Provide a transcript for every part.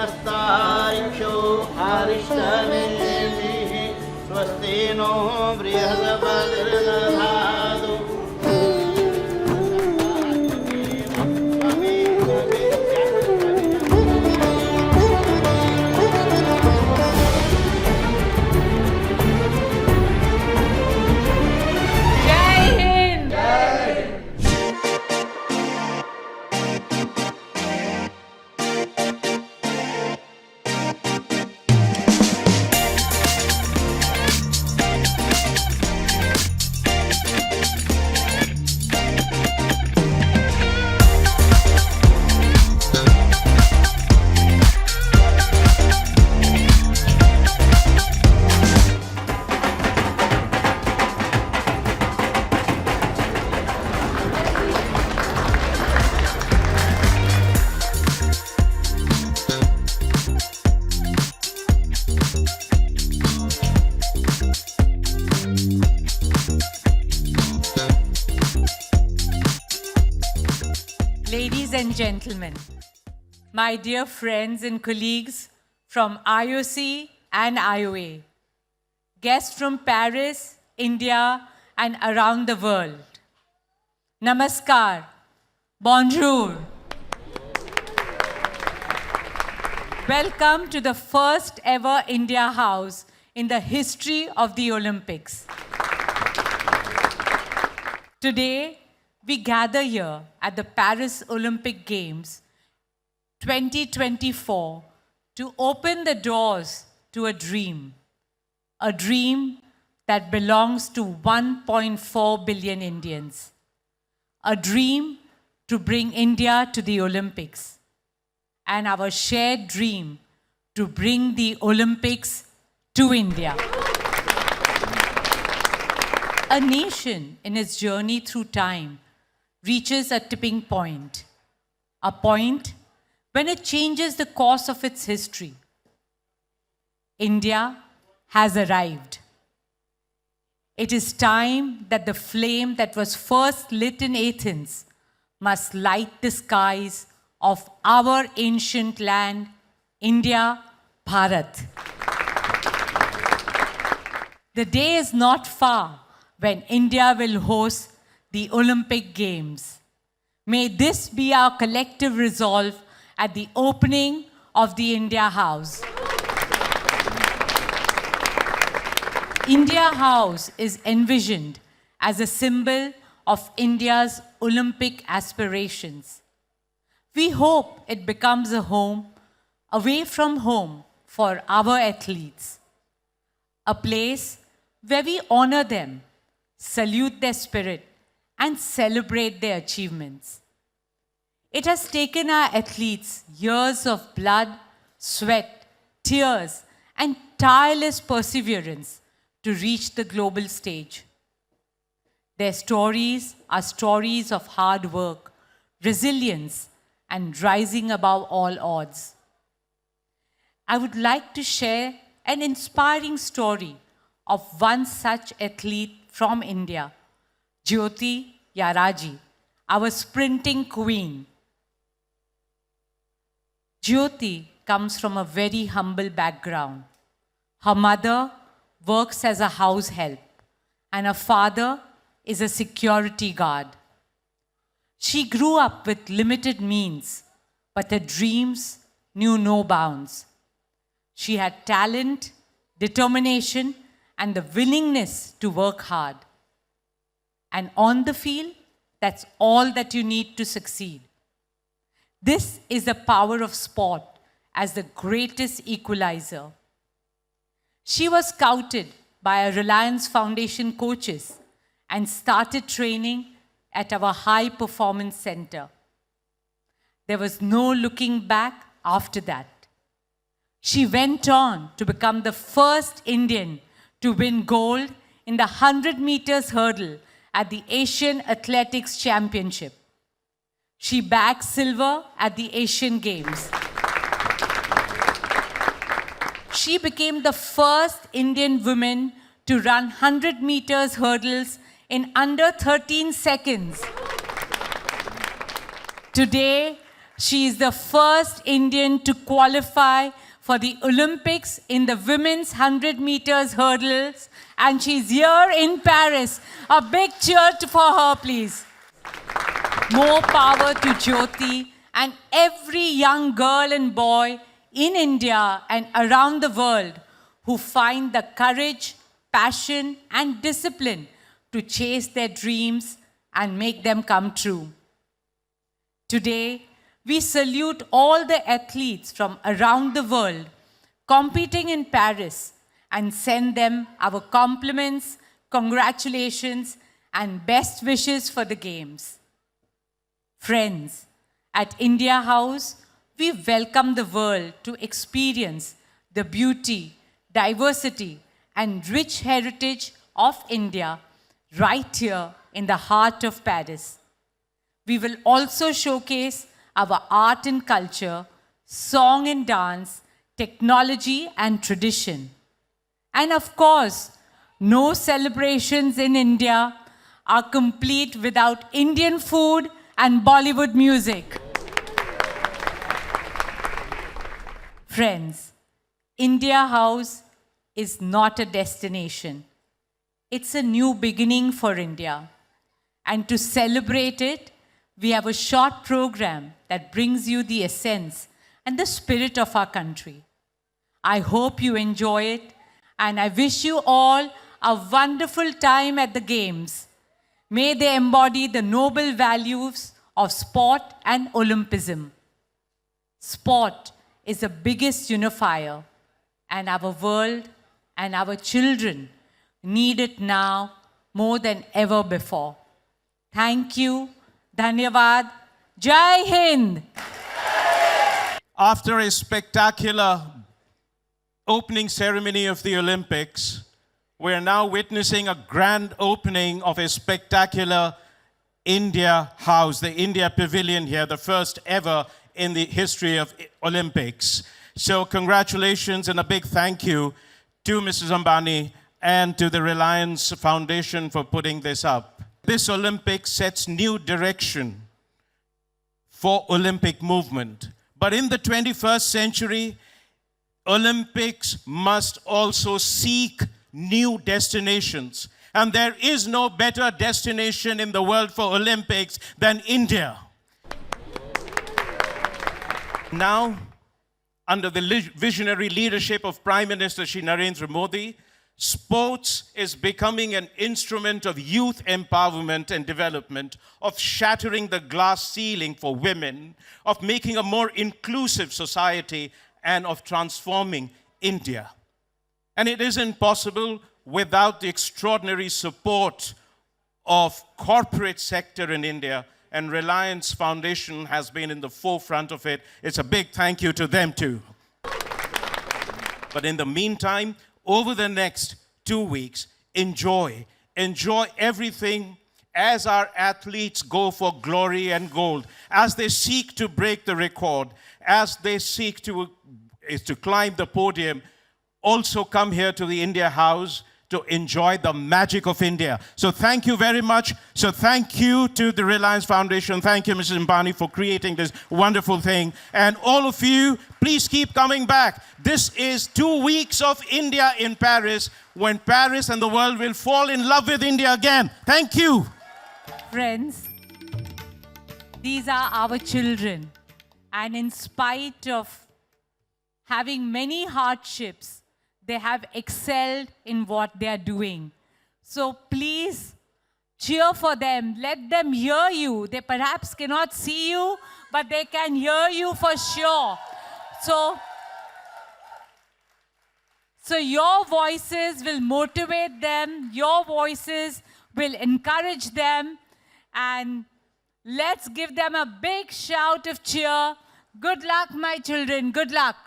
स्वस्तारिक्षो आरिष्टनेमिः स्वस्ति no बृहस्पतिर्दधातु Ladies and gentlemen, my dear friends and colleagues from IOC and IOA, guests from Paris, India, and around the world, Namaskar, Bonjour. Welcome to the first ever India House in the history of the Olympics. Today, we gather here at the Paris Olympic Games 2024 to open the doors to a dream that belongs to 1.4 billion Indians, a dream to bring India to the Olympics, and our shared dream to bring the Olympics to India. A nation in its journey through time reaches a tipping point, a point when it changes the course of its history. India has arrived. It is time that the flame that was first lit in Athens must light the skies of our ancient land, India, Bharat. The day is not far when India will host the Olympic Games. May this be our collective resolve at the opening of the India House. India House is envisioned as a symbol of India's Olympic aspirations. We hope it becomes a home away from home for our athletes, a place where we honor them, salute their spirit, and celebrate their achievements. It has taken our athletes years of blood, sweat, tears, and tireless perseverance to reach the global stage. Their stories are stories of hard work, resilience, and rising above all odds. I would like to share an inspiring story of one such athlete from India, Jyoti Yaraji, our sprinting queen. Jyoti comes from a very humble background. Her mother works as a house help, and her father is a security guard. She grew up with limited means, but her dreams knew no bounds. She had talent, determination, and the willingness to work hard. And on the field, that's all that you need to succeed. This is the power of sport as the greatest equalizer. She was scouted by our Reliance Foundation coaches and started training at our High Performance Center. There was no looking back after that. She went on to become the first Indian to win gold in the 100 meters hurdle at the Asian Athletics Championship. She bagged silver at the Asian Games. She became the first Indian woman to run 100 meters hurdles in under 13 seconds. Today, She is the first Indian to qualify for the Olympics in the women's 100 meters hurdles, and she's here in Paris. A big cheer for her, please. More power to Jyoti and every young girl and boy in India and around the world who find the courage, passion, and discipline to chase their dreams and make them come true. Today, we salute all the athletes from around the world competing in Paris and send them our compliments, congratulations, and best wishes for the Games. Friends, at India House, we welcome the world to experience the beauty, diversity, and rich heritage of India right here in the heart of Paris. We will also showcase our art and culture, song and dance, technology and tradition. And of course, no celebrations in India are complete without Indian food and Bollywood music. Friends, India House is not a destination. It's a new beginning for India. And to celebrate it, we have a short program that brings you the essence and the spirit of our country. I hope you enjoy it, and I wish you all a wonderful time at the Games. May they embody the noble values of sport and Olympism. Sport is the biggest unifier, and our world and our children need it now more than ever before. Thank you. Dhanyavad. Jai Hind. After a spectacular opening ceremony of the Olympics, we're now witnessing a grand opening of a spectacular India House, the India Pavilion here, the first ever in the history of Olympics. So congratulations and a big thank you to Mrs. Ambani and to the Reliance Foundation for putting this up. This Olympics sets new direction for Olympic movement. But in the 21st century, Olympics must also seek new destinations. And there is no better destination in the world for Olympics than India. Now, under the visionary leadership of Prime Minister Shri Narendra Modi, sports is becoming an instrument of youth empowerment and development, of shattering the glass ceiling for women, of making a more inclusive society, and of transforming India. And it isn't possible without the extraordinary support of corporate sector in India, and Reliance Foundation has been in the forefront of it. It's a big thank you to them too. But in the meantime, over the next 2 weeks, enjoy everything as our athletes go for glory and gold, as they seek to break the record, as they seek to climb the podium. Also come here to the India House to enjoy the magic of India. So thank you very much. So thank you to the Reliance Foundation. Thank you, Mrs. Ambani, for creating this wonderful thing. And all of you, please keep coming back. This is 2 weeks of India in Paris, when Paris and the world will fall in love with India again. Thank you. Friends, these are our children. And in spite of having many hardships, they have excelled in what they are doing. So please cheer for them. Let them hear you. They perhaps cannot see you, but they can hear you for sure. So your voices will motivate them. Your voices will encourage them. And let's give them a big shout of cheer. Good luck, my children. Good luck.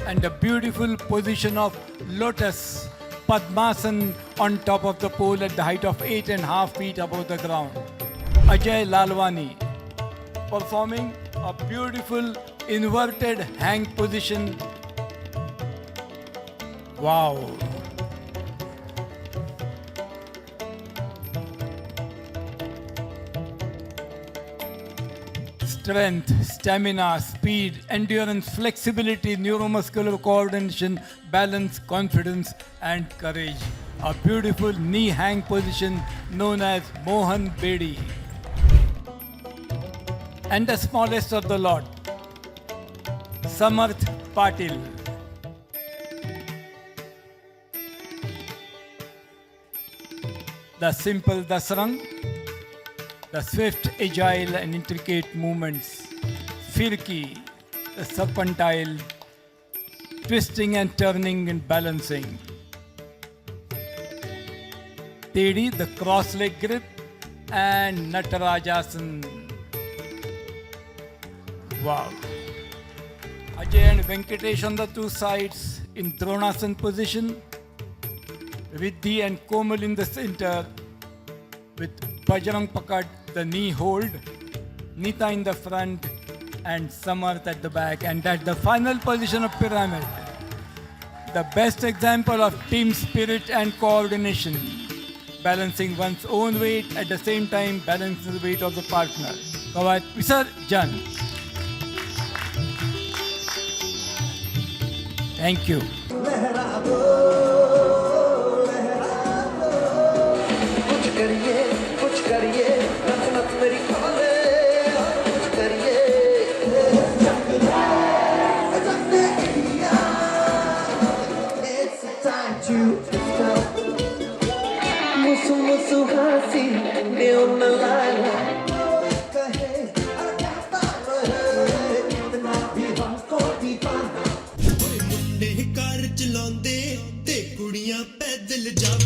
And the beautiful position of lotus, Padmasan, on top of the pole at the height of 8.5 feet above the ground. Ajay Lalwani performing a beautiful inverted hang position. Wow. strength, stamina, speed, endurance, flexibility, neuromuscular coordination, balance, confidence, and courage. A beautiful knee hang position known as Mohan Bedi. And the smallest of the lot, Samarth Patil. The simple dasrang, the swift, agile, and intricate movements. Firki, the serpentine, twisting and turning and balancing. Tedi, the cross leg grip, and Natarajasan. Wow. Ajay and Venkatesh on the two sides in Dronasana position. Riddhi and Komal in the center with Bajrang Pakad, the knee hold, Nita in the front and Samarth at the back, and that's the final position of pyramid. The best example of team spirit and coordination, balancing one's own weight at the same time balancing the weight of the partner. Kawat Visarjan. Thank you. कुछ करिए नच नच मेरी खाले कुछ करिए It's time to stop मुसु मुसु हंसी neon light कहे Agusta रहे इतना भी हमको दीवाना मुंडे कार चलाਉਂਦੇ ਤੇ ਕੁੜੀਆਂ ਪੈਦਲ ਜਾ